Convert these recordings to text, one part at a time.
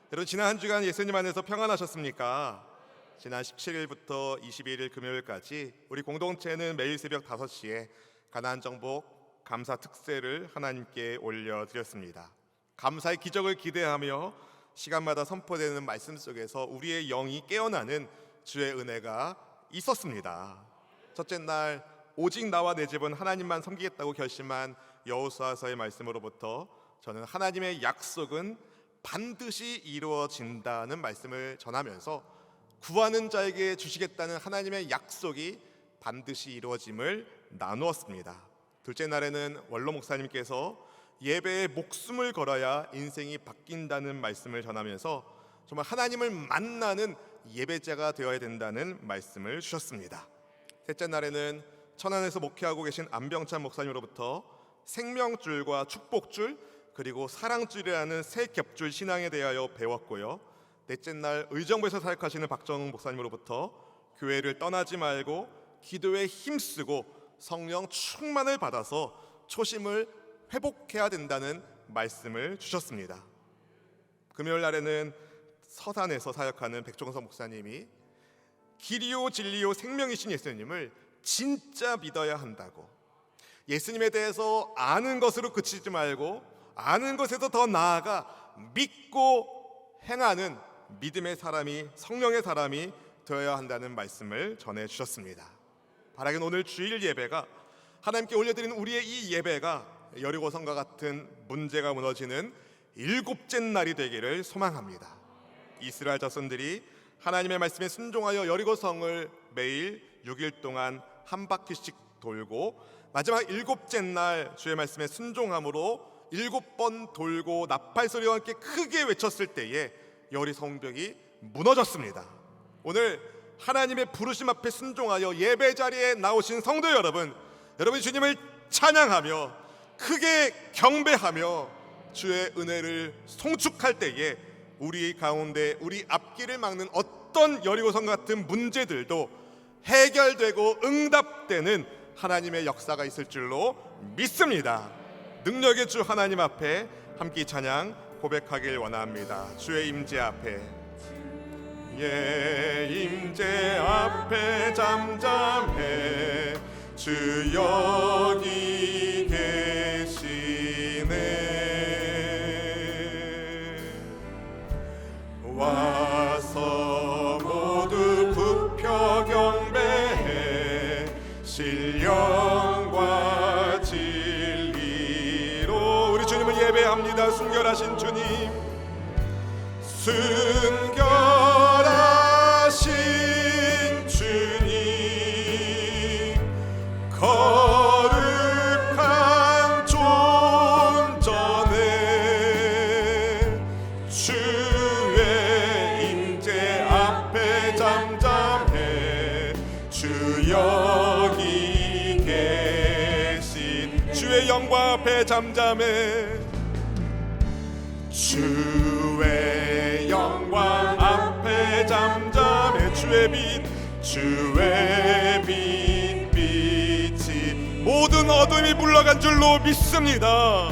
여러분, 지난 한 주간 예수님 안에서 평안하셨습니까? 지난 17일부터 21일 금요일까지 우리 공동체는 매일 새벽 5시에 가나안 정복 감사 특세를 하나님께 올려드렸습니다. 감사의 기적을 기대하며 시간마다 선포되는 말씀 속에서 우리의 영이 깨어나는 주의 은혜가 있었습니다. 첫째 날, 오직 나와 내 집은 하나님만 섬기겠다고 결심한 여호수아서의 말씀으로부터 저는 하나님의 약속은 반드시 이루어진다는 말씀을 전하면서 구하는 자에게 주시겠다는 하나님의 약속이 반드시 이루어짐을 나누었습니다. 둘째 날에는 원로 목사님께서 예배에 목숨을 걸어야 인생이 바뀐다는 말씀을 전하면서 정말 하나님을 만나는 예배자가 되어야 된다는 말씀을 주셨습니다. 셋째 날에는 천안에서 목회하고 계신 안병찬 목사님으로부터 생명줄과 축복줄 그리고 사랑줄이라는 세 겹줄 신앙에 대하여 배웠고요. 넷째 날 의정부에서 사역하시는 박정웅 목사님으로부터 교회를 떠나지 말고 기도에 힘쓰고 성령 충만을 받아서 초심을 회복해야 된다는 말씀을 주셨습니다. 금요일 날에는 서산에서 사역하는 백종석 목사님이 길이요 진리요 생명이신 예수님을 진짜 믿어야 한다고, 예수님에 대해서 아는 것으로 그치지 말고 아는 것에서 더 나아가 믿고 행하는 믿음의 사람이, 성령의 사람이 되어야 한다는 말씀을 전해주셨습니다. 바라긴 오늘 주일 예배가, 하나님께 올려드리는 우리의 이 예배가 여리고성과 같은 문제가 무너지는 7째 날이 되기를 소망합니다. 이스라엘 자손들이 하나님의 말씀에 순종하여 여리고성을 매일 6일 동안 한 바퀴씩 돌고 마지막 7째 날 주의 말씀에 순종함으로 7번 돌고 나팔소리와 함께 크게 외쳤을 때에 여리 성벽이 무너졌습니다. 오늘 하나님의 부르심 앞에 순종하여 예배 자리에 나오신 성도 여러분, 여러분이 주님을 찬양하며 크게 경배하며 주의 은혜를 송축할 때에 우리 가운데 우리 앞길을 막는 어떤 여리고성 같은 문제들도 해결되고 응답되는 하나님의 역사가 있을 줄로 믿습니다. 능력의 주 하나님 앞에 함께 찬양 고백하길 원합니다. 주의 임재 앞에, 예, 임재 앞에 잠잠해 주 여기 계시네. 와서 모두 굽혀 경배해 신령과 진리로 우리 주님을 예배합니다. 순결하신 주님, 순결하신 주님, 거룩한 존전에 주의 임재 앞에 잠잠해 주 여기 계신 주의 영광 앞에 잠잠해 주의 영광 앞에 잠잠해 주의 빛 빛이 모든 어둠이 물러간 줄로 믿습니다.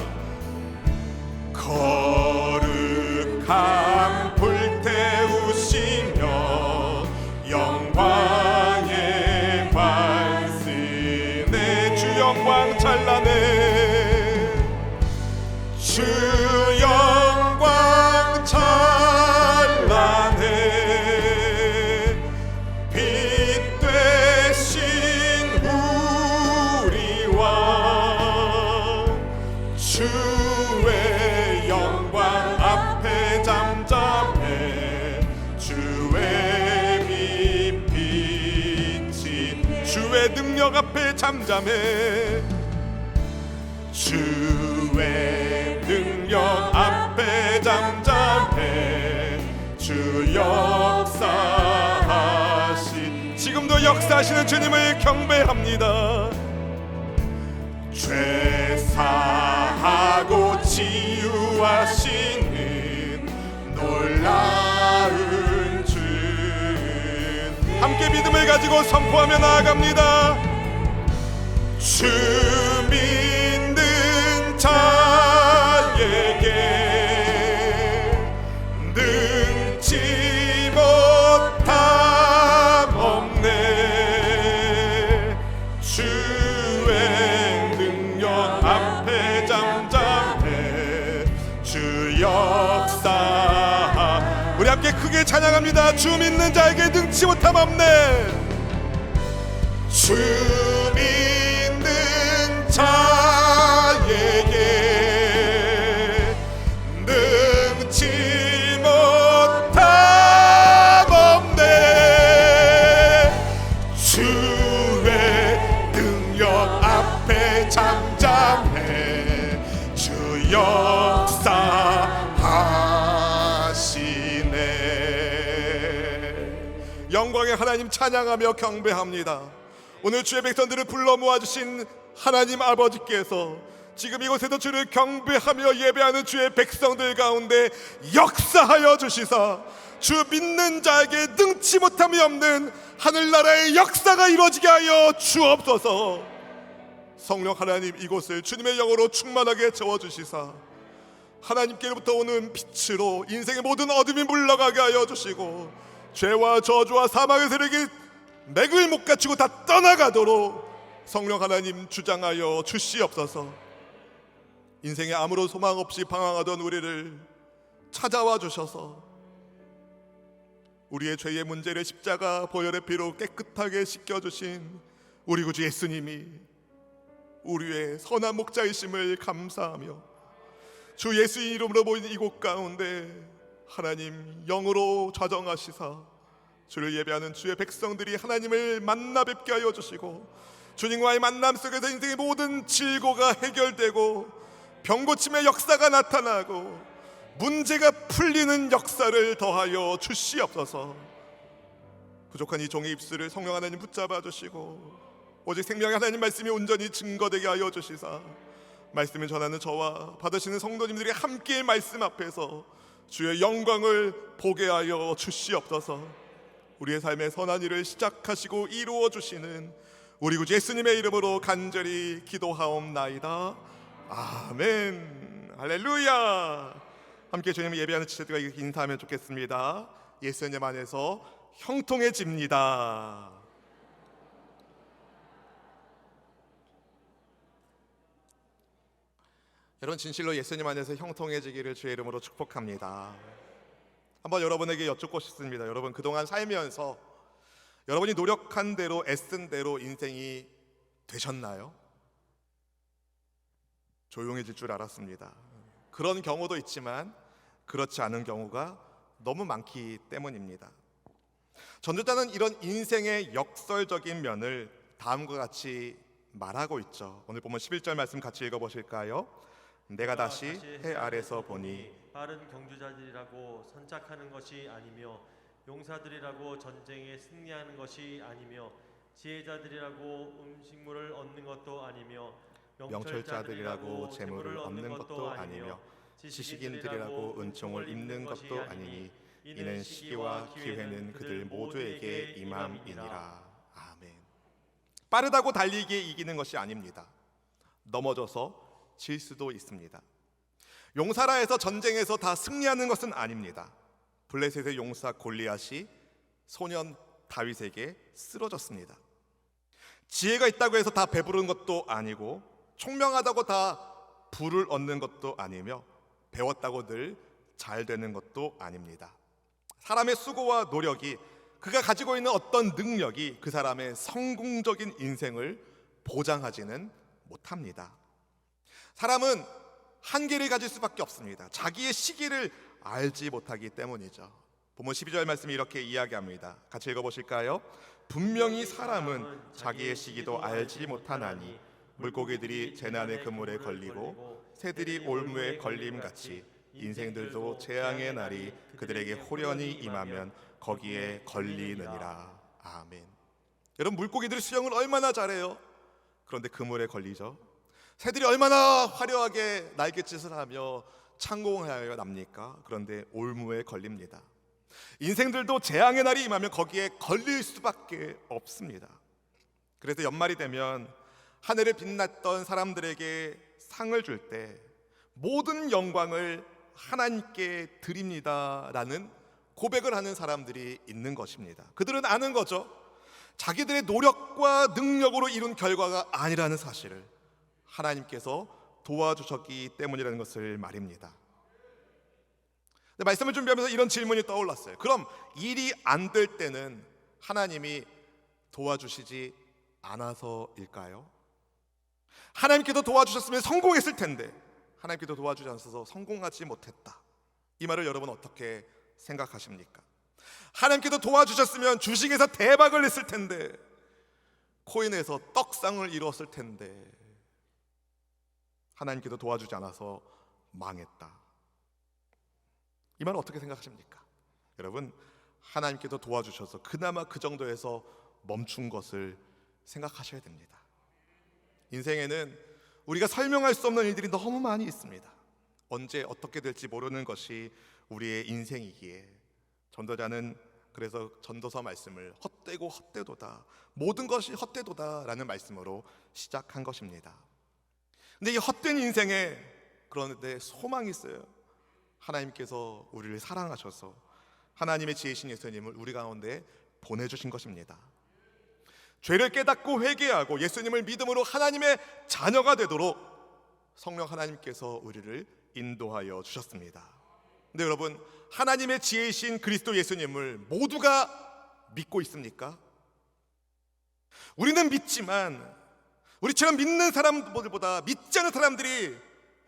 거룩함 불태우시며 영광의 반스네 주 영광 찬란해 주 영광 찬란해 빛 되신 우리 왕 주의 영광 앞에 잠잠해 주의 빛이 주의 능력 앞에 잠잠해 주의 능력 앞에 잠잠해 주 역사하신 지금도 역사하시는 주님을 경배합니다. 죄 사하고 치유하시는 놀라운 주 함께 믿음을 가지고 선포하며 나아갑니다. 주 믿는 자에게 늘 주 역사. 우리 함께 크게 찬양합니다. 주 믿는 자에게 능치 못함 없네. 주 믿는 자에게 능치 못함 없네. 주의 능력 앞에 잠잠해. 주 역사하시네. 영광의 하나님 찬양하며 경배합니다. 오늘 주의 백성들을 불러 모아주신 하나님 아버지께서 지금 이곳에서 주를 경배하며 예배하는 주의 백성들 가운데 역사하여 주시사 주 믿는 자에게 능치 못함이 없는 하늘나라의 역사가 이루어지게 하여 주옵소서. 성령 하나님, 이곳을 주님의 영으로 충만하게 채워주시사 하나님께로부터 오는 빛으로 인생의 모든 어둠이 물러가게 하여 주시고 죄와 저주와 사망의 세력이 맥을 못 갖추고 다 떠나가도록 성령 하나님 주장하여 주시옵소서. 인생에 아무런 소망 없이 방황하던 우리를 찾아와 주셔서 우리의 죄의 문제를 십자가 보혈의 피로 깨끗하게 씻겨주신 우리 구주 예수님이 우리의 선한 목자이심을 감사하며 주 예수 이름으로 모인 이곳 가운데 하나님 영으로 좌정하시사 주를 예배하는 주의 백성들이 하나님을 만나 뵙게 하여 주시고 주님과의 만남 속에서 인생의 모든 질고가 해결되고 병고침의 역사가 나타나고 문제가 풀리는 역사를 더하여 주시옵소서. 부족한 이 종의 입술을 성령 하나님 붙잡아 주시고 오직 생명의 하나님 말씀이 온전히 증거되게 하여 주시사 말씀을 전하는 저와 받으시는 성도님들이 함께 말씀 앞에서 주의 영광을 보게 하여 주시옵소서. 우리의 삶의 선한 일을 시작하시고 이루어 주시는 우리 구주 예수님의 이름으로 간절히 기도하옵나이다. 아멘. 할렐루야. 함께 주님을 예배하는 지체들과 인사하면 좋겠습니다. 예수님 안에서 형통해집니다. 여러분, 진실로 예수님 안에서 형통해지기를 주의 이름으로 축복합니다. 한번 여러분에게 여쭙고 싶습니다. 여러분, 그동안 살면서 여러분이 노력한 대로 애쓴 대로 인생이 되셨나요? 조용해질 줄 알았습니다. 그런 경우도 있지만 그렇지 않은 경우가 너무 많기 때문입니다. 전도자는 이런 인생의 역설적인 면을 다음과 같이 말하고 있죠. 오늘 보면 11절 말씀 같이 읽어보실까요? 내가 다시 해 아래서 보니 빠른 경주자들이라고 선착하는 것이 아니며 용사들이라고 전쟁에 승리하는 것이 아니며 지혜자들이라고 음식물을 얻는 것도 아니며 명철자들이라고 재물을 얻는 것도 아니며 지식인들이라고 은총을 입는 것도 아니니 이는 시기와 기회는 그들 모두에게 임함이니라. 아멘. 빠르다고 달리기에 이기는 것이 아닙니다. 넘어져서 질 수도 있습니다. 용사라 해서 전쟁에서 다 승리하는 것은 아닙니다. 블레셋의 용사 골리앗이 소년 다윗에게 쓰러졌습니다. 지혜가 있다고 해서 다 배부른 것도 아니고 총명하다고 다 부를 얻는 것도 아니며 배웠다고 늘 잘 되는 것도 아닙니다. 사람의 수고와 노력이, 그가 가지고 있는 어떤 능력이 그 사람의 성공적인 인생을 보장하지는 못합니다. 사람은 한계를 가질 수밖에 없습니다. 자기의 시기를 알지 못하기 때문이죠. 본문 12절 말씀이 이렇게 이야기합니다. 같이 읽어보실까요? 분명히 사람은 자기의 시기도 알지 못하나니 물고기들이 재난의 그물에 걸리고 새들이 올무에 걸림같이 인생들도 재앙의 날이 그들에게 호련히 임하면 거기에 걸리느니라. 아멘. 여러분, 물고기들이 수영을 얼마나 잘해요? 그런데 그물에 걸리죠. 새들이 얼마나 화려하게 날갯짓을 하며 창공하여 납니까? 그런데 올무에 걸립니다. 인생들도 재앙의 날이 임하면 거기에 걸릴 수밖에 없습니다. 그래서 연말이 되면 하늘을 빛났던 사람들에게 상을 줄 때 모든 영광을 하나님께 드립니다라는 고백을 하는 사람들이 있는 것입니다. 그들은 아는 거죠. 자기들의 노력과 능력으로 이룬 결과가 아니라는 사실을 하나님께서 도와주셨기 때문이라는 것을 말입니다. 근데 말씀을 준비하면서 이런 질문이 떠올랐어요. 그럼 일이 안 될 때는 하나님이 도와주시지 않아서일까요? 하나님께서 도와주셨으면 성공했을 텐데 하나님께서 도와주지 않아서 성공하지 못했다. 이 말을 여러분 어떻게 생각하십니까? 하나님께서 도와주셨으면 주식에서 대박을 냈을 텐데, 코인에서 떡상을 이루었을 텐데 하나님께서 도와주지 않아서 망했다. 이 말은 어떻게 생각하십니까? 여러분, 하나님께서 도와주셔서 그나마 그 정도에서 멈춘 것을 생각하셔야 됩니다. 인생에는 우리가 설명할 수 없는 일들이 너무 많이 있습니다. 언제 어떻게 될지 모르는 것이 우리의 인생이기에 전도자는 그래서 전도서 말씀을 헛되고 헛되도다, 모든 것이 헛되도다 라는 말씀으로 시작한 것입니다. 근데 이 헛된 인생에 그런데 소망이 있어요. 하나님께서 우리를 사랑하셔서 하나님의 지혜신 예수님을 우리 가운데 보내주신 것입니다. 죄를 깨닫고 회개하고 예수님을 믿음으로 하나님의 자녀가 되도록 성령 하나님께서 우리를 인도하여 주셨습니다. 근데 여러분, 하나님의 지혜이신 그리스도 예수님을 모두가 믿고 있습니까? 우리는 믿지만 우리처럼 믿는 사람들보다 믿지 않는 사람들이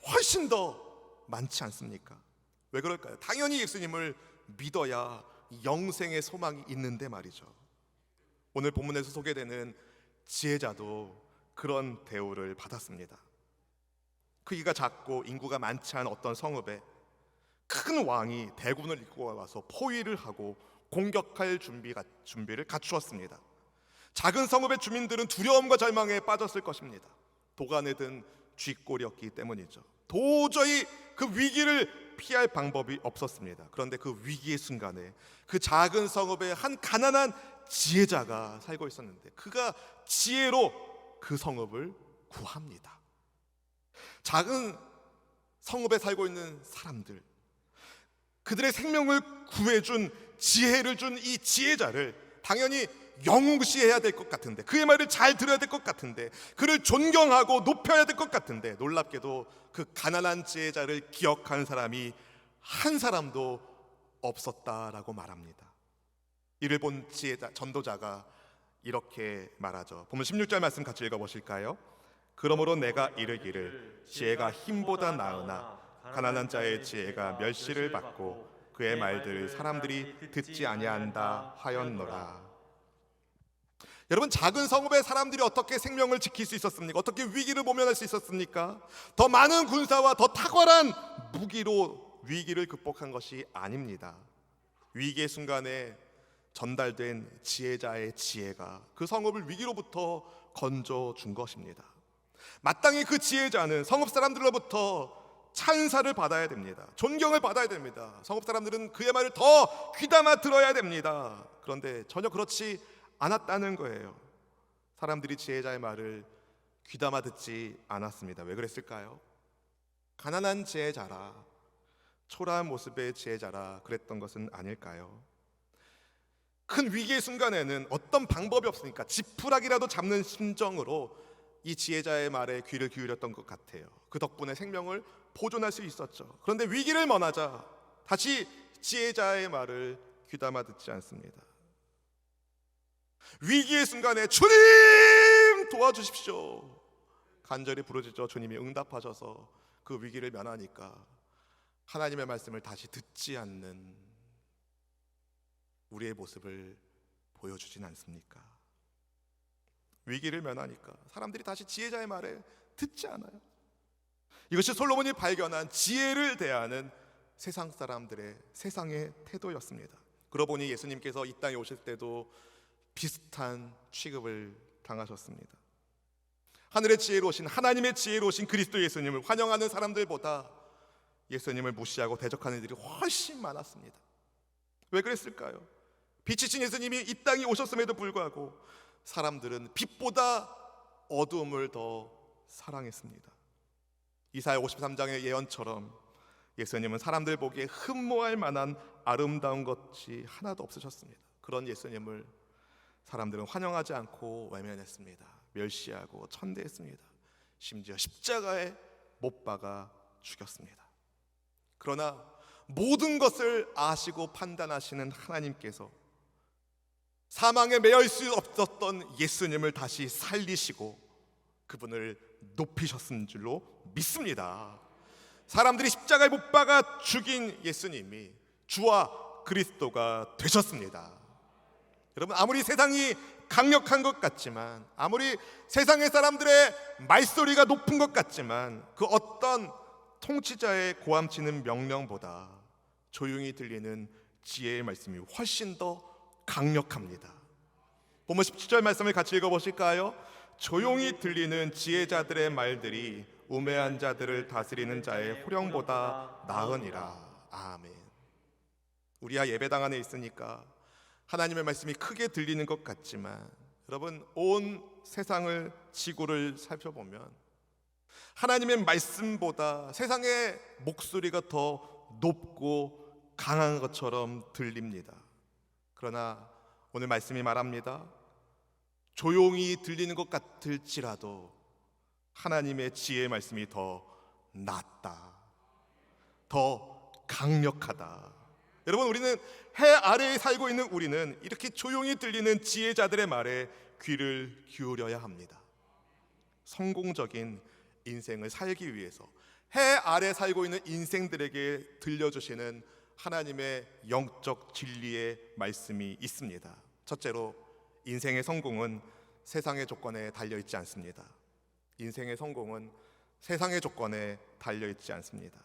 훨씬 더 많지 않습니까? 왜 그럴까요? 당연히 예수님을 믿어야 영생의 소망이 있는데 말이죠. 오늘 본문에서 소개되는 지혜자도 그런 대우를 받았습니다. 크기가 작고 인구가 많지 않은 어떤 성읍에 큰 왕이 대군을 이끌고 와서 포위를 하고 공격할 준비를 갖추었습니다. 작은 성읍의 주민들은 두려움과 절망에 빠졌을 것입니다. 도간에 든 쥐꼬리였기 때문이죠. 도저히 그 위기를 피할 방법이 없었습니다. 그런데 그 위기의 순간에 그 작은 성읍에 한 가난한 지혜자가 살고 있었는데 그가 지혜로 그 성읍을 구합니다. 작은 성읍에 살고 있는 사람들, 그들의 생명을 구해준 지혜를 준 이 지혜자를 당연히 영웅시해야 될 것 같은데, 그의 말을 잘 들어야 될 것 같은데, 그를 존경하고 높여야 될 것 같은데, 놀랍게도 그 가난한 지혜자를 기억하는 사람이 한 사람도 없었다라고 말합니다. 이를 본 지혜자 전도자가 이렇게 말하죠. 보면 16절 말씀 같이 읽어보실까요? 그러므로 내가 이르기를 지혜가 힘보다 나으나 가난한 자의 지혜가 멸시를 받고 그의 말들을 사람들이 듣지 아니한다 하였노라. 여러분, 작은 성읍의 사람들이 어떻게 생명을 지킬 수 있었습니까? 어떻게 위기를 모면할 수 있었습니까? 더 많은 군사와 더 탁월한 무기로 위기를 극복한 것이 아닙니다. 위기의 순간에 전달된 지혜자의 지혜가 그 성읍을 위기로부터 건져준 것입니다. 마땅히 그 지혜자는 성읍 사람들로부터 찬사를 받아야 됩니다. 존경을 받아야 됩니다. 성읍 사람들은 그의 말을 더 귀담아 들어야 됩니다. 그런데 전혀 그렇지 않았다는 거예요. 사람들이 지혜자의 말을 귀담아 듣지 않았습니다. 왜 그랬을까요? 가난한 지혜자라, 초라한 모습의 지혜자라 그랬던 것은 아닐까요? 큰 위기의 순간에는 어떤 방법이 없으니까 지푸라기라도 잡는 심정으로 이 지혜자의 말에 귀를 기울였던 것 같아요. 그 덕분에 생명을 보존할 수 있었죠. 그런데 위기를 면하자 다시 지혜자의 말을 귀담아 듣지 않습니다. 위기의 순간에 주님 도와주십시오 간절히 부르짖어 주님이 응답하셔서 그 위기를 면하니까 하나님의 말씀을 다시 듣지 않는 우리의 모습을 보여주진 않습니까? 위기를 면하니까 사람들이 다시 지혜자의 말에 듣지 않아요. 이것이 솔로몬이 발견한 지혜를 대하는 세상 사람들의 세상의 태도였습니다. 그러고 보니 예수님께서 이 땅에 오실 때도 비슷한 취급을 당하셨습니다. 하늘의 지혜로우신, 하나님의 지혜로우신 그리스도 예수님을 환영하는 사람들보다 예수님을 무시하고 대적하는 일이 훨씬 많았습니다. 왜 그랬을까요? 빛이신 예수님이 이 땅에 오셨음에도 불구하고 사람들은 빛보다 어두움을 더 사랑했습니다. 이사야 53장의 예언처럼 예수님은 사람들 보기에 흠모할 만한 아름다운 것이 하나도 없으셨습니다. 그런 예수님을 사람들은 환영하지 않고 외면했습니다. 멸시하고 천대했습니다. 심지어 십자가에 못 박아 죽였습니다. 그러나 모든 것을 아시고 판단하시는 하나님께서 사망에 매일 수 없었던 예수님을 다시 살리시고 그분을 높이셨은 줄로 믿습니다. 사람들이 십자가에 못 박아 죽인 예수님이 주와 그리스도가 되셨습니다. 여러분, 아무리 세상이 강력한 것 같지만, 아무리 세상의 사람들의 말소리가 높은 것 같지만, 그 어떤 통치자의 고함치는 명령보다 조용히 들리는 지혜의 말씀이 훨씬 더 강력합니다. 본문 17절 말씀을 같이 읽어보실까요? 조용히 들리는 지혜자들의 말들이 우매한 자들을 다스리는 자의 호령보다 나으니라. 아멘. 우리야 예배당 안에 있으니까 하나님의 말씀이 크게 들리는 것 같지만, 여러분, 온 세상을, 지구를 살펴보면 하나님의 말씀보다 세상의 목소리가 더 높고 강한 것처럼 들립니다. 그러나 오늘 말씀이 말합니다. 조용히 들리는 것 같을지라도 하나님의 지혜의 말씀이 더 낫다, 더 강력하다. 여러분, 우리는 해 아래에 살고 있는 우리는 이렇게 조용히 들리는 지혜자들의 말에 귀를 기울여야 합니다. 성공적인 인생을 살기 위해서 해 아래 살고 있는 인생들에게 들려주시는 하나님의 영적 진리의 말씀이 있습니다. 첫째로, 인생의 성공은 세상의 조건에 달려있지 않습니다. 인생의 성공은 세상의 조건에 달려있지 않습니다.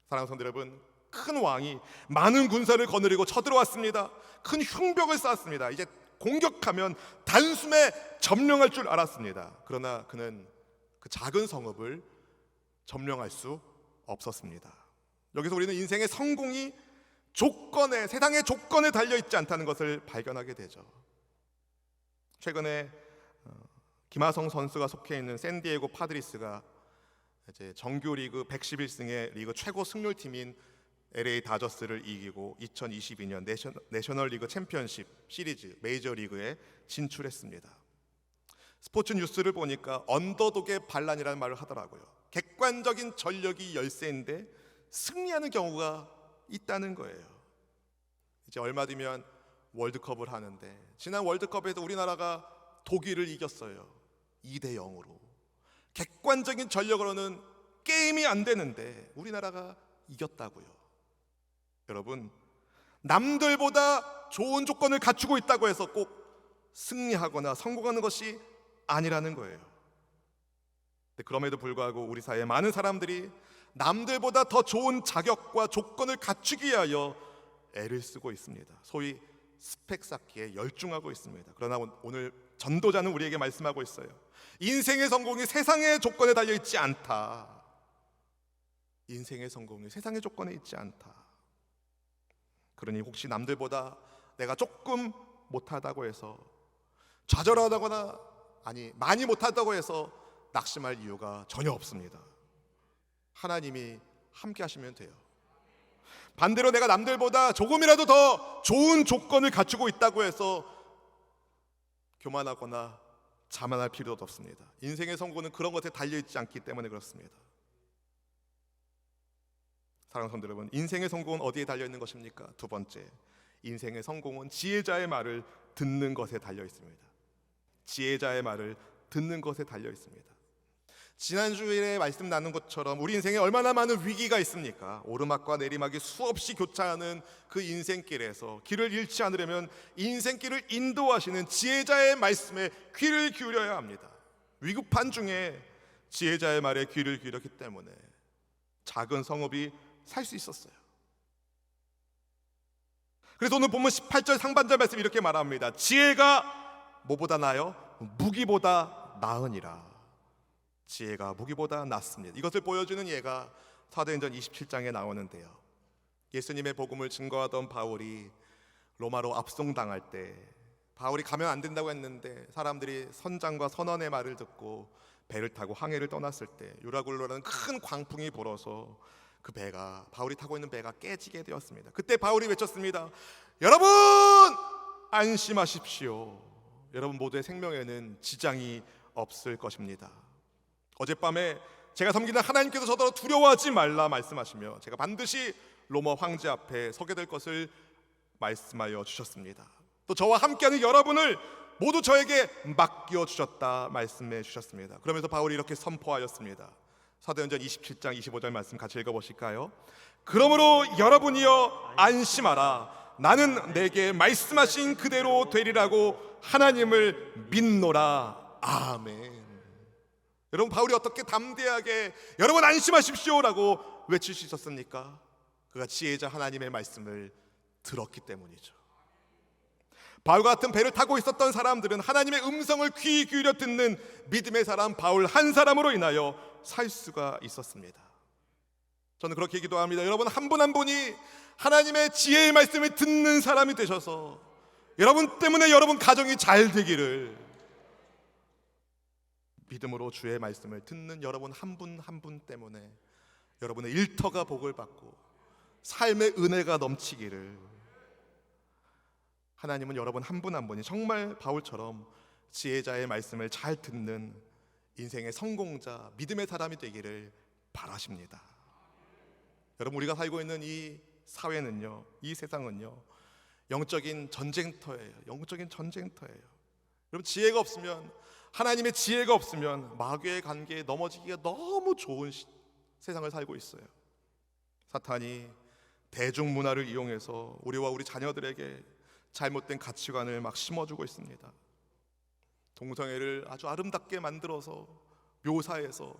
사랑하는 성도 여러분, 큰 왕이 많은 군사를 거느리고 쳐들어왔습니다. 큰 흉벽을 쌓았습니다. 이제 공격하면 단숨에 점령할 줄 알았습니다. 그러나 그는 그 작은 성읍을 점령할 수 없었습니다. 여기서 우리는 인생의 성공이 조건에, 세상의 조건에 달려있지 않다는 것을 발견하게 되죠. 최근에 김하성 선수가 속해 있는 샌디에고 파드리스가 이제 정규 리그 111승의 리그 최고 승률팀인 LA 다저스를 이기고 2022년 내셔널리그 챔피언십 시리즈 메이저리그에 진출했습니다. 스포츠 뉴스를 보니까 언더독의 반란이라는 말을 하더라고요. 객관적인 전력이 열세인데 승리하는 경우가 있다는 거예요. 이제 얼마 뒤면 월드컵을 하는데, 지난 월드컵에서 우리나라가 독일을 이겼어요. 2대0으로. 객관적인 전력으로는 게임이 안 되는데 우리나라가 이겼다고요. 여러분, 남들보다 좋은 조건을 갖추고 있다고 해서 꼭 승리하거나 성공하는 것이 아니라는 거예요. 그럼에도 불구하고 우리 사회에 많은 사람들이 남들보다 더 좋은 자격과 조건을 갖추기 위하여 애를 쓰고 있습니다. 소위 스펙 쌓기에 열중하고 있습니다. 그러나 오늘 전도자는 우리에게 말씀하고 있어요. 인생의 성공이 세상의 조건에 달려 있지 않다. 인생의 성공이 세상의 조건에 있지 않다. 그러니 혹시 남들보다 내가 조금 못하다고 해서 좌절하다거나, 아니 많이 못하다고 해서 낙심할 이유가 전혀 없습니다. 하나님이 함께 하시면 돼요. 반대로 내가 남들보다 조금이라도 더 좋은 조건을 갖추고 있다고 해서 교만하거나 자만할 필요도 없습니다. 인생의 성공은 그런 것에 달려있지 않기 때문에 그렇습니다. 사랑하는 성도 여러분, 인생의 성공은 어디에 달려있는 것입니까? 두 번째, 인생의 성공은 지혜자의 말을 듣는 것에 달려있습니다. 지혜자의 말을 듣는 것에 달려있습니다. 지난주에 말씀 나눈 것처럼 우리 인생에 얼마나 많은 위기가 있습니까? 오르막과 내리막이 수없이 교차하는 그 인생길에서 길을 잃지 않으려면 인생길을 인도하시는 지혜자의 말씀에 귀를 기울여야 합니다. 위급한 중에 지혜자의 말에 귀를 기울였기 때문에 작은 성읍이 살 수 있었어요. 그래서 오늘 본문 18절 상반절 말씀 이렇게 말합니다. 지혜가 뭐보다 나요? 무기보다 나으니라. 지혜가 무기보다 낫습니다. 이것을 보여주는 예가 사도행전 27장에 나오는데요. 예수님의 복음을 증거하던 바울이 로마로 압송당할 때, 바울이 가면 안 된다고 했는데 사람들이 선장과 선원의 말을 듣고 배를 타고 항해를 떠났을 때 유라굴로라는 큰 광풍이 불어서 그 배가, 바울이 타고 있는 배가 깨지게 되었습니다. 그때 바울이 외쳤습니다. 여러분 안심하십시오. 여러분 모두의 생명에는 지장이 없을 것입니다. 어젯밤에 제가 섬기는 하나님께서 저더러 두려워하지 말라 말씀하시며 제가 반드시 로마 황제 앞에 서게 될 것을 말씀하여 주셨습니다. 또 저와 함께하는 여러분을 모두 저에게 맡겨 주셨다 말씀해 주셨습니다. 그러면서 바울이 이렇게 선포하였습니다. 사도행전 27장 25절 말씀 같이 읽어보실까요? 그러므로 여러분이여 안심하라. 나는 내게 말씀하신 그대로 되리라고 하나님을 믿노라. 아멘. 여러분, 바울이 어떻게 담대하게 여러분 안심하십시오라고 외칠 수 있었습니까? 그가 지혜자 하나님의 말씀을 들었기 때문이죠. 바울과 같은 배를 타고 있었던 사람들은 하나님의 음성을 귀 기울여 듣는 믿음의 사람 바울 한 사람으로 인하여 살 수가 있었습니다. 저는 그렇게 기도합니다. 여러분 한 분 한 분이 하나님의 지혜의 말씀을 듣는 사람이 되셔서 여러분 때문에 여러분 가정이 잘 되기를, 믿음으로 주의 말씀을 듣는 여러분 한 분 한 분 때문에 여러분의 일터가 복을 받고 삶의 은혜가 넘치기를, 하나님은 여러분 한 분 한 분이 정말 바울처럼 지혜자의 말씀을 잘 듣는 인생의 성공자, 믿음의 사람이 되기를 바라십니다. 여러분, 우리가 살고 있는 이 사회는요, 이 세상은요, 영적인 전쟁터예요. 영적인 전쟁터예요. 여러분, 지혜가 없으면, 하나님의 지혜가 없으면 마귀의 관계에 넘어지기가 너무 좋은 세상을 살고 있어요. 사탄이 대중문화를 이용해서 우리와 우리 자녀들에게 잘못된 가치관을 막 심어주고 있습니다. 동성애를 아주 아름답게 만들어서 묘사해서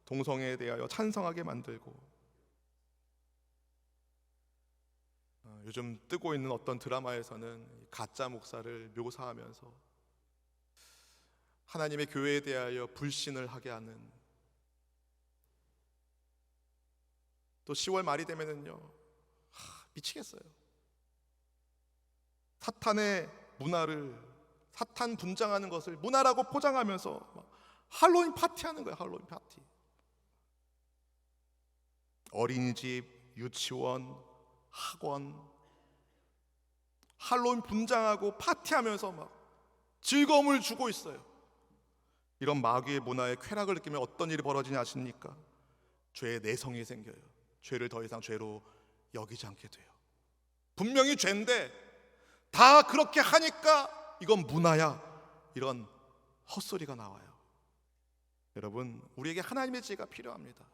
동성애에 대하여 찬성하게 만들고, 요즘 뜨고 있는 어떤 드라마에서는 가짜 목사를 묘사하면서 하나님의 교회에 대하여 불신을 하게 하는, 또 10월 말이 되면은요, 미치겠어요. 사탄의 문화를, 사탄 분장하는 것을 문화라고 포장하면서 막 할로윈 파티하는 거예요. 할로윈 파티. 어린이집, 유치원, 학원, 할로윈 분장하고 파티하면서 막 즐거움을 주고 있어요. 이런 마귀의 문화에 쾌락을 느끼면 어떤 일이 벌어지냐 아십니까? 죄의 내성이 생겨요. 죄를 더 이상 죄로 여기지 않게 돼요. 분명히 죄인데 다 그렇게 하니까 이건 문화야, 이런 헛소리가 나와요. 여러분, 우리에게 하나님의 지혜가 필요합니다.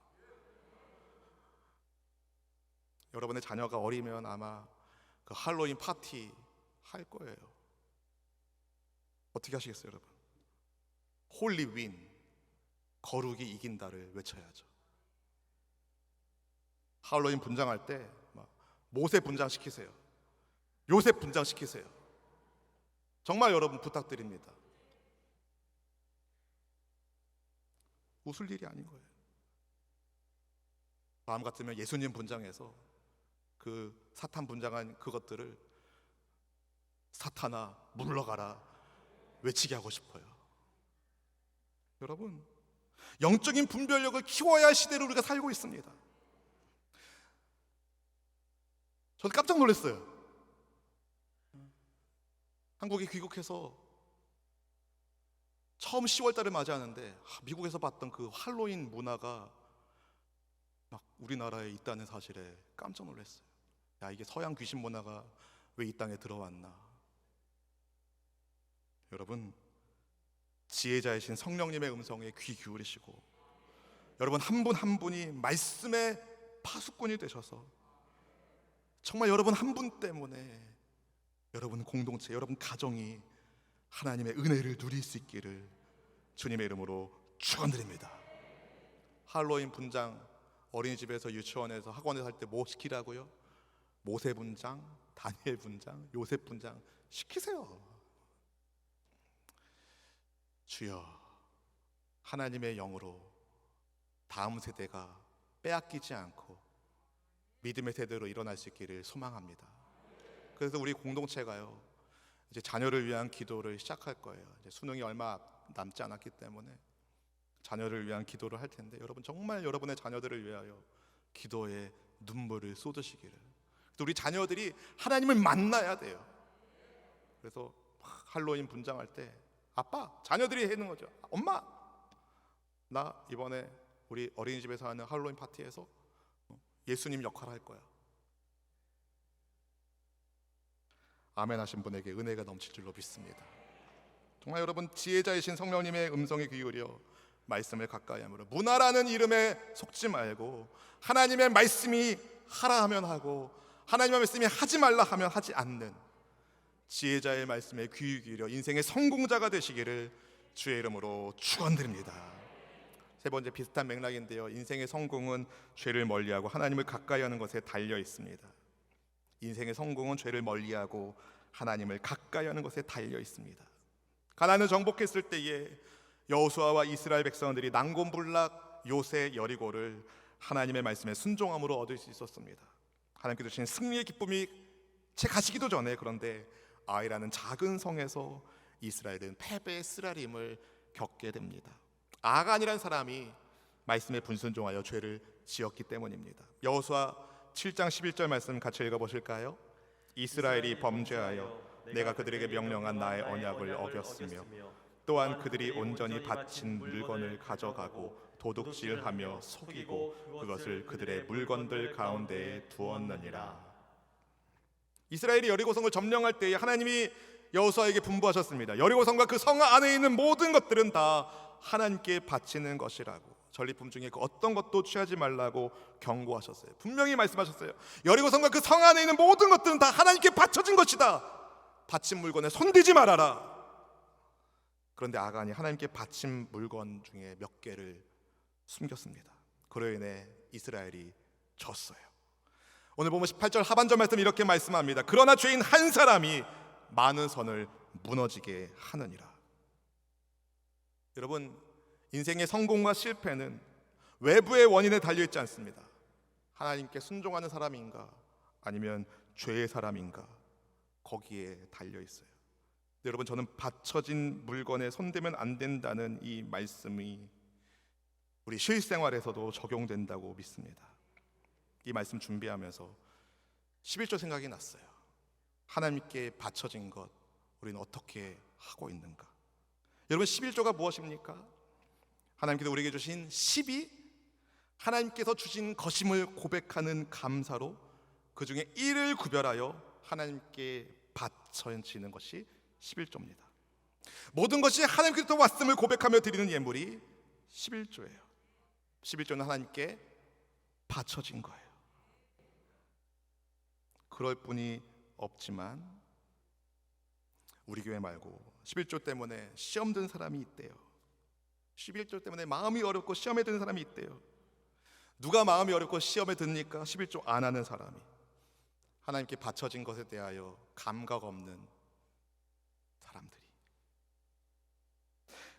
여러분의 자녀가 어리면 아마 그 할로윈 파티 할 거예요. 어떻게 하시겠어요, 여러분? 홀리 윈, 거룩이 이긴다를 외쳐야죠. 할로윈 분장할 때 막 모세 분장 시키세요. 요셉 분장 시키세요. 정말 여러분 부탁드립니다. 웃을 일이 아닌 거예요. 다음 같으면 예수님 분장해서 그 사탄 분장한 그것들을 사탄아 물러가라 외치게 하고 싶어요. 여러분, 영적인 분별력을 키워야 할 시대를 우리가 살고 있습니다. 저는 깜짝 놀랐어요. 한국에 귀국해서 처음 10월달을 맞이하는데 미국에서 봤던 그 할로윈 문화가 막 우리나라에 있다는 사실에 깜짝 놀랐어요. 야, 이게 서양 귀신 문화가 왜 이 땅에 들어왔나. 여러분, 지혜자이신 성령님의 음성에 귀 기울이시고, 여러분 한 분 한 분이 말씀의 파수꾼이 되셔서 정말 여러분 한 분 때문에 여러분 공동체, 여러분 가정이 하나님의 은혜를 누릴 수 있기를 주님의 이름으로 축원드립니다. 할로윈 분장, 어린이집에서 유치원에서 학원에서 할 때 뭐 시키라고요? 모세 분장, 다니엘 분장, 요셉 분장 시키세요. 주여, 하나님의 영으로 다음 세대가 빼앗기지 않고 믿음의 세대로 일어날 수 있기를 소망합니다. 그래서 우리 공동체가요, 이제 자녀를 위한 기도를 시작할 거예요. 이제 수능이 얼마 남지 않았기 때문에 자녀를 위한 기도를 할 텐데, 여러분 정말 여러분의 자녀들을 위하여 기도에 눈물을 쏟으시기를. 또 우리 자녀들이 하나님을 만나야 돼요. 그래서 할로윈 분장할 때 아빠, 자녀들이 하는 거죠. 엄마, 나 이번에 우리 어린이집에서 하는 할로윈 파티에서 예수님 역할 할 거야. 아멘 하신 분에게 은혜가 넘칠 줄로 믿습니다. 정말 여러분, 지혜자이신 성령님의 음성에 귀 기울여 말씀을 가까이 함으로 문화라는 이름에 속지 말고 하나님의 말씀이 하라 하면 하고 하나님의 말씀이 하지 말라 하면 하지 않는 지혜자의 말씀에 귀 기울여 인생의 성공자가 되시기를 주의 이름으로 축원드립니다. 세 번째, 비슷한 맥락인데요, 인생의 성공은 죄를 멀리하고 하나님을 가까이 하는 것에 달려 있습니다. 인생의 성공은 죄를 멀리하고 하나님을 가까이 하는 것에 달려 있습니다. 가나안을 정복했을 때에 여호수아와 이스라엘 백성들이 난곤불락 요새 여리고를 하나님의 말씀에 순종함으로 얻을 수 있었습니다. 하나님께서 주신 승리의 기쁨이 채 가시기도 전에, 그런데 아이라는 작은 성에서 이스라엘은 패배의 쓰라림을 겪게 됩니다. 아간이라는 사람이 말씀에 불순종하여 죄를 지었기 때문입니다. 여호수아 7장 11절 말씀 같이 읽어보실까요? 이스라엘이 범죄하여 내가 그들에게 명령한 나의 언약을 어겼으며 또한 그들이 온전히 바친 물건을 가져가고 도둑질하며 속이고 그것을 그들의 물건들 가운데에 두었느니라. 이스라엘이 여리고성을 점령할 때에 하나님이 여호수아에게 분부하셨습니다. 여리고성과 그 성 안에 있는 모든 것들은 다 하나님께 바치는 것이라고, 전리품 중에 그 어떤 것도 취하지 말라고 경고하셨어요. 분명히 말씀하셨어요. 여리고성과 그 성 안에 있는 모든 것들은 다 하나님께 바쳐진 것이다. 바친 물건에 손대지 말아라. 그런데 아간이 하나님께 바친 물건 중에 몇 개를 숨겼습니다. 그로 인해 이스라엘이 졌어요. 오늘 보면 18절 하반절 말씀 이렇게 말씀합니다. 그러나 죄인 한 사람이 많은 선을 무너지게 하느니라. 여러분, 인생의 성공과 실패는 외부의 원인에 달려있지 않습니다. 하나님께 순종하는 사람인가 아니면 죄의 사람인가, 거기에 달려있어요. 여러분, 저는 바쳐진 물건에 손대면 안 된다는 이 말씀이 우리 실생활에서도 적용된다고 믿습니다. 이 말씀 준비하면서 11조 생각이 났어요. 하나님께 바쳐진 것 우리는 어떻게 하고 있는가? 여러분, 11조가 무엇입니까? 하나님께서 우리에게 주신 10이 하나님께서 주신 것임을 고백하는 감사로 그 중에 1을 구별하여 하나님께 바쳐지는 것이 11조입니다. 모든 것이 하나님께서 왔음을 고백하며 드리는 예물이 11조예요. 11조는 하나님께 바쳐진 거예요. 그럴 뿐이 없지만 우리 교회 말고 11조 때문에 시험 든 사람이 있대요. 11조 때문에 마음이 어렵고 시험에 드는 사람이 있대요. 누가 마음이 어렵고 시험에 듭니까? 11조 안 하는 사람이. 하나님께 바쳐진 것에 대하여 감각 없는 사람들이.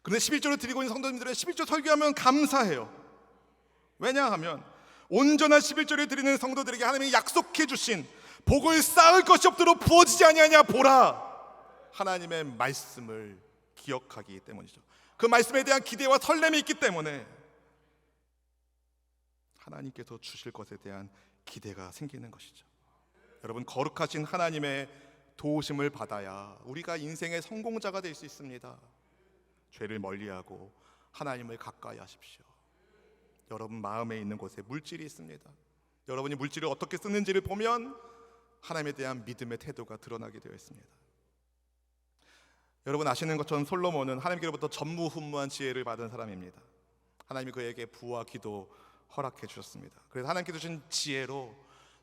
그런데 11조를 드리고 있는 성도님들은 11조 설교하면 감사해요. 왜냐하면 온전한 11조를 드리는 성도들에게 하나님이 약속해 주신 복을 쌓을 것이 없도록 부어지지 아니하냐 보라, 하나님의 말씀을 기억하기 때문이죠. 그 말씀에 대한 기대와 설렘이 있기 때문에 하나님께서 주실 것에 대한 기대가 생기는 것이죠. 여러분, 거룩하신 하나님의 도우심을 받아야 우리가 인생의 성공자가 될 수 있습니다. 죄를 멀리하고 하나님을 가까이 하십시오. 여러분 마음에 있는 곳에 물질이 있습니다. 여러분이 물질을 어떻게 쓰는지를 보면 하나님에 대한 믿음의 태도가 드러나게 되어 있습니다. 여러분 아시는 것처럼 솔로몬은 하나님께로부터 전무후무한 지혜를 받은 사람입니다. 하나님이 그에게 부와 기도 허락해 주셨습니다. 그래서 하나님께서 주신 지혜로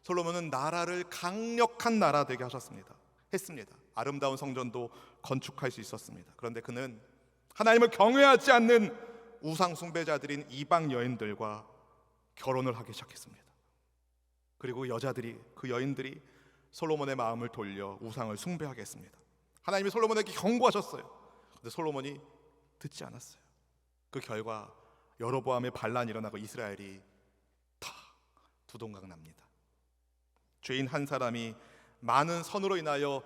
솔로몬은 나라를 강력한 나라 되게 하셨습니다. 했습니다. 아름다운 성전도 건축할 수 있었습니다. 그런데 그는 하나님을 경외하지 않는 우상 숭배자들인 이방 여인들과 결혼을 하기 시작했습니다. 그리고 그 여인들이 솔로몬의 마음을 돌려 우상을 숭배하게 했습니다. 하나님이 솔로몬에게 경고하셨어요. 그런데 솔로몬이 듣지 않았어요. 그 결과 여로보암의 반란이 일어나고 이스라엘이 다 두동강 납니다. 죄인 한 사람이 많은 선으로 인하여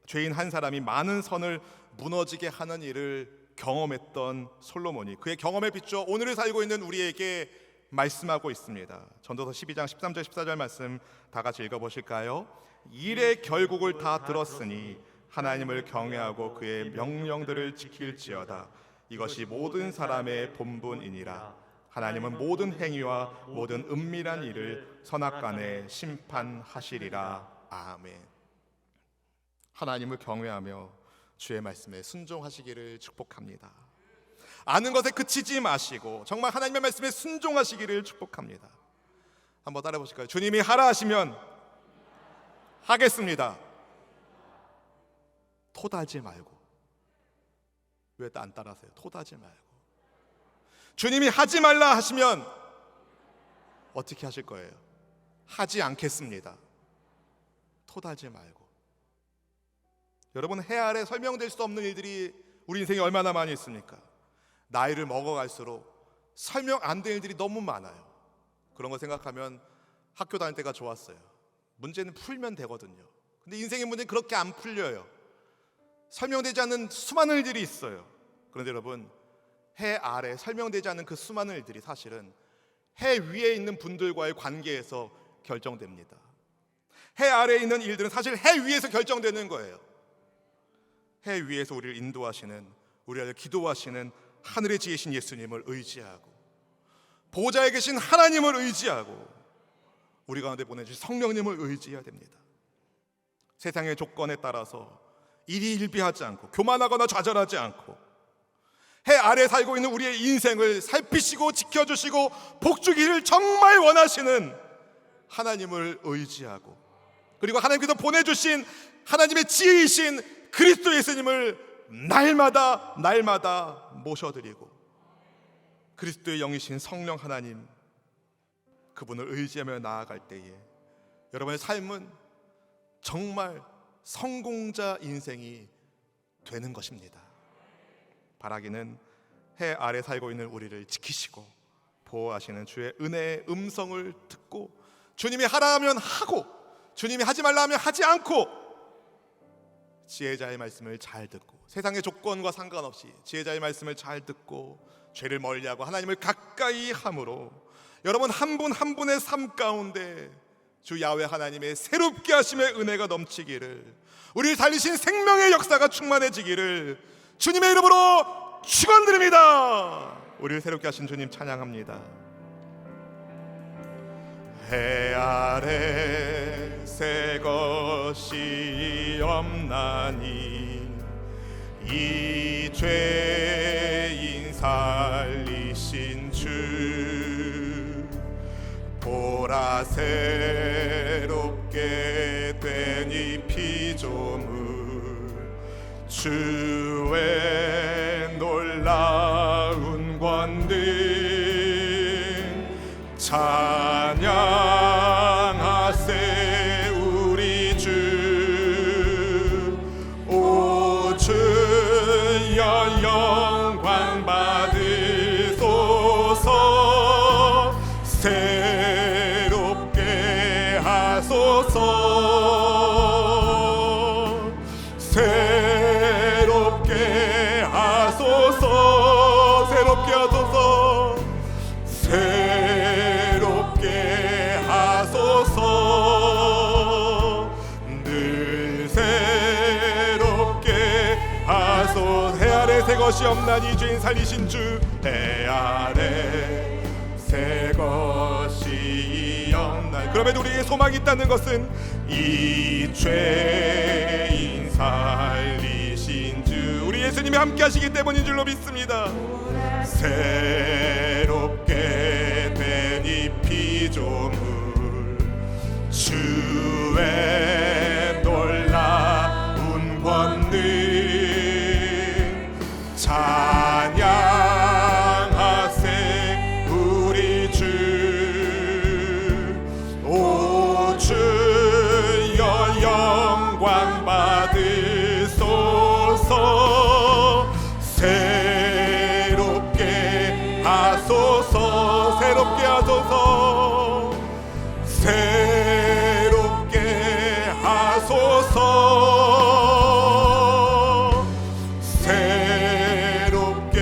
죄인 한 사람이 많은 선을 무너지게 하는 일을 경험했던 솔로몬이 그의 경험에 비추어 오늘을 살고 있는 우리에게 말씀하고 있습니다. 전도서 12장 13절 14절 말씀 다 같이 읽어보실까요? 일의 결국을 다 들었으니 하나님을 경외하고 그의 명령들을 지킬지어다. 이것이 모든 사람의 본분이니라. 하나님은 모든 행위와 모든 은밀한 일을 선악간에 심판하시리라. 아멘. 하나님을 경외하며 주의 말씀에 순종하시기를 축복합니다. 아는 것에 그치지 마시고 정말 하나님의 말씀에 순종하시기를 축복합니다. 한번 따라해 보실까요? 주님이 하라 하시면 하겠습니다. 토달지 말고. 왜 안 따라하세요? 토달지 말고. 주님이 하지 말라 하시면 어떻게 하실 거예요? 하지 않겠습니다. 토달지 말고. 여러분, 해 아래 설명될 수 없는 일들이 우리 인생에 얼마나 많이 있습니까? 나이를 먹어갈수록 설명 안 될 일들이 너무 많아요. 그런 거 생각하면 학교 다닐 때가 좋았어요. 문제는 풀면 되거든요. 근데 인생의 문제는 그렇게 안 풀려요. 설명되지 않는 수많은 일들이 있어요. 그런데 여러분, 해 아래 설명되지 않는 그 수많은 일들이 사실은 해 위에 있는 분들과의 관계에서 결정됩니다. 해 아래에 있는 일들은 사실 해 위에서 결정되는 거예요. 해 위에서 우리를 인도하시는, 우리를 기도하시는 하늘에 지으신 예수님을 의지하고, 보좌에 계신 하나님을 의지하고, 우리 가운데 보내주신 성령님을 의지해야 됩니다. 세상의 조건에 따라서 일희일비하지 않고 교만하거나 좌절하지 않고, 해 아래 살고 있는 우리의 인생을 살피시고 지켜주시고 복주기를 정말 원하시는 하나님을 의지하고, 그리고 하나님께서 보내주신 하나님의 지으신 그리스도 예수님을 날마다 모셔드리고, 그리스도의 영이신 성령 하나님, 그분을 의지하며 나아갈 때에 여러분의 삶은 정말 성공자 인생이 되는 것입니다. 바라기는 해 아래 살고 있는 우리를 지키시고 보호하시는 주의 은혜의 음성을 듣고, 주님이 하라 하면 하고 주님이 하지 말라 하면 하지 않고, 지혜자의 말씀을 잘 듣고 세상의 조건과 상관없이 지혜자의 말씀을 잘 듣고 죄를 멀리하고 하나님을 가까이 함으로 여러분 한 분 한 분의 삶 가운데 주 야훼 하나님의 새롭게 하심의 은혜가 넘치기를, 우리를 살리신 생명의 역사가 충만해지기를 주님의 이름으로 축원드립니다. 우리를 새롭게 하신 주님 찬양합니다. 해 아래 새 것이 없나니 이 죄인 살리신 주, 보라 새롭게 된 이 피조물, 주의 놀라운 권능 찬양하세 우리 주. 오 주여 영광 받으소서, 새롭게 하소서, 새롭게 하소서, 새롭게 하소서, 새롭게 하소서, 늘 새롭게 하소서. 해 아래 새 것이 없나니 죄인 살리신 주, 해 아래 새 것이 없나니. 그럼에도 우리에게 소망이 있다는 것은 이 죄인 살리신 주, 우리 예수님이 함께 하시기 때문인 줄로 믿습니다. 새롭게 된 이 피조물, 주의 놀라운 권능 찬양하세 우리 주. 오 주여 영광 받으소서, 새롭게 하소서, 새롭게 하소서, 새롭게 하소서, 새롭게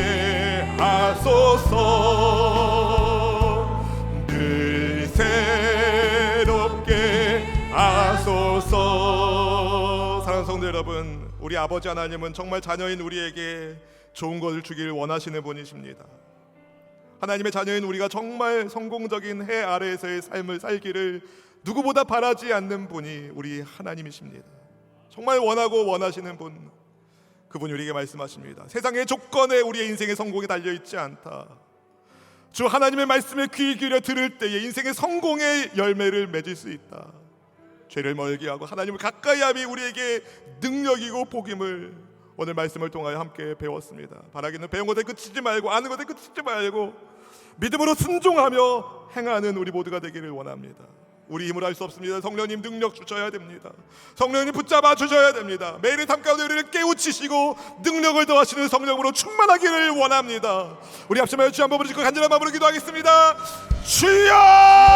하소서, 늘 새롭게 하소서. 사랑하는 성도 여러분, 우리 아버지 하나님은 정말 자녀인 우리에게 좋은 것을 주기를 원하시는 분이십니다. 하나님의 자녀인 우리가 정말 성공적인 해 아래에서의 삶을 살기를 누구보다 바라지 않는 분이 우리 하나님이십니다. 정말 원하고 원하시는 분, 그분이 우리에게 말씀하십니다. 세상의 조건에 우리의 인생의 성공이 달려있지 않다. 주 하나님의 말씀에 귀 기울여 들을 때에 인생의 성공의 열매를 맺을 수 있다. 죄를 멀게 하고 하나님을 가까이 함이 우리에게 능력이고 복임을 오늘 말씀을 통하여 함께 배웠습니다. 바라기는 배운 것에 그치지 말고 아는 것에 그치지 말고 믿음으로 순종하며 행하는 우리 모두가 되기를 원합니다. 우리 힘으로 할 수 없습니다. 성령님 능력 주셔야 됩니다. 성령님 붙잡아 주셔야 됩니다. 매일의 삶 가운데 우리를 깨우치시고 능력을 더하시는 성령으로 충만하기를 원합니다. 우리 합심하여 주 한번 부르시고 간절한 마음으로 기도하겠습니다. 주여!